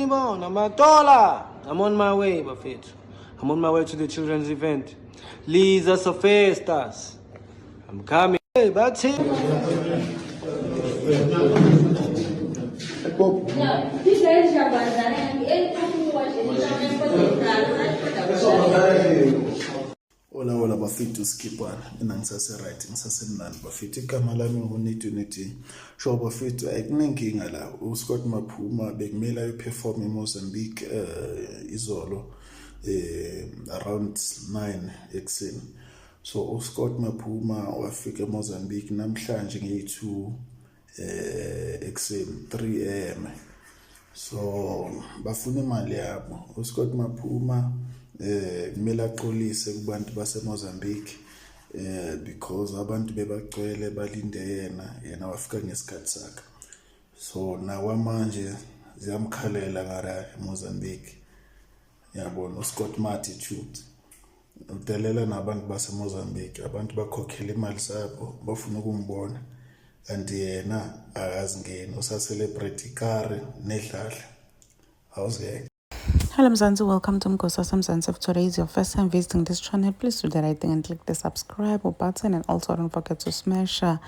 I'm on my way, Buffett. I'm on my way to the children's event. Lisa Sophistas. I'm coming. Hey, that's it. Ola bafethu skipana mina ngisase-right ngisasemnandi bafethu igama lami ngu-Neti sure bafethu ayikunenkinga la uScott Maphuma bekumele ayoperform eMozambique izolo around 9 ekuseni. So uScott Maphuma wafika eMozambique namhlanje nge-2 ekuseni 3 am. So bafuna imali yabo. uScott Maphuma kumele axolise kubantu baseMozambique because abantu bebagcwele balinde yena wafika ngesikhathi sakhe. So nawa manje ziyamkhalela ngara eMozambique. Yabona uScott Attitude udelela nabantu baseMozambique, abantu bakhokhela imali zabo bafuna ukumbona kanti yena akazingeni usa-celebrate ikare nedlala awuzeke. Hello Mzansi, welcome to Mkosasa Mzansi. If today is your first time visiting this channel, please do the right thing and click the subscribe button, and also don't forget to smash the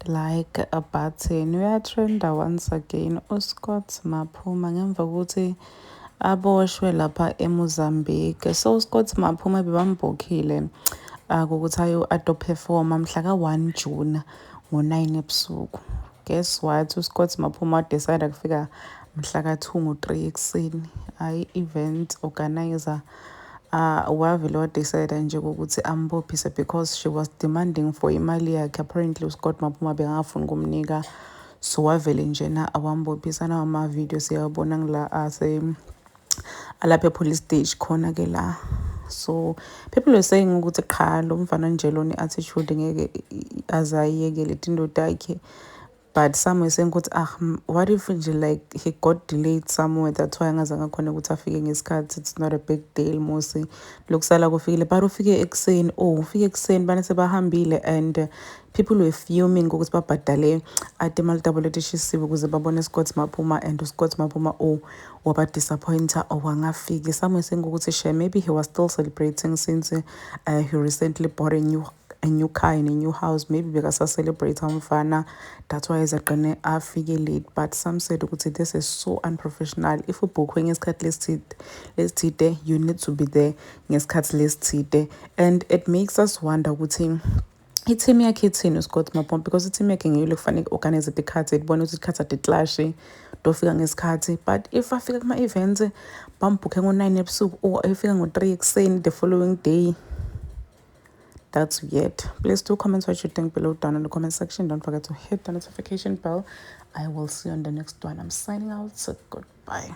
like button. We are trending once again. uScott Maphuma ngemva kokuthi aboshwe lapha eMozambique. So uScott Maphuma bebambokile ukuthi ayo-performa mhla ka-1 June ngo-9 ebusuku. Guess what? uScott Maphuma decide kufika mhla ka-2 ngo-3 ekuseni. Event organizer wavele wadecide nje ukuthi ambophise because she was demanding for imali yakhe. Apparently uScott Maphuma bengafuni ukumnika, so wavele njena awambophisa. Nawo ama-video siyabona ngila alapha police stage khona ke la. So people were saying ukuthi qha lo mfana nje lo ne-attitude ngeke azayiyekele indoda yakhe. But some were saying ukuthi what if like he got delayed somewhere, that's why angazange khona ukuthi afike ngesikhathi. It's not a big deal mose lokusala kufikile, but ufike ekuseni. Ufike ekuseni bana sebahambile, and people were fuming ukuthi babhadale imali double etishisiwe ukuze babone uScott Maphuma, and uScott Maphuma waba disappointed wangafiki. Some were saying ukuthi share maybe he was still celebrating since he recently bought a new car in a new house. Maybe because I celebrate umfana, that's why izaqine afike late. But some said ukuthi this is so unprofessional. If you book ngesikhathi lesithide, you need to be there ngesikhathi lesithide. And it makes us wonder ukuthi i-team yakhe ithini uScott Maphuma, because i-team yakhe ngeyile kufanele organize tikhathi ibone ukuthi ikhathi adeclash dofika ngesikhathi. But if afika kuma-events bambhukhe ngo-9 ebusuku or efika ngo-3 ekuseni the following day, that's weird. Please do comment what you think below down in the comment section. Don't forget to hit the notification bell. I will see you on the next one. I'm signing out, so goodbye.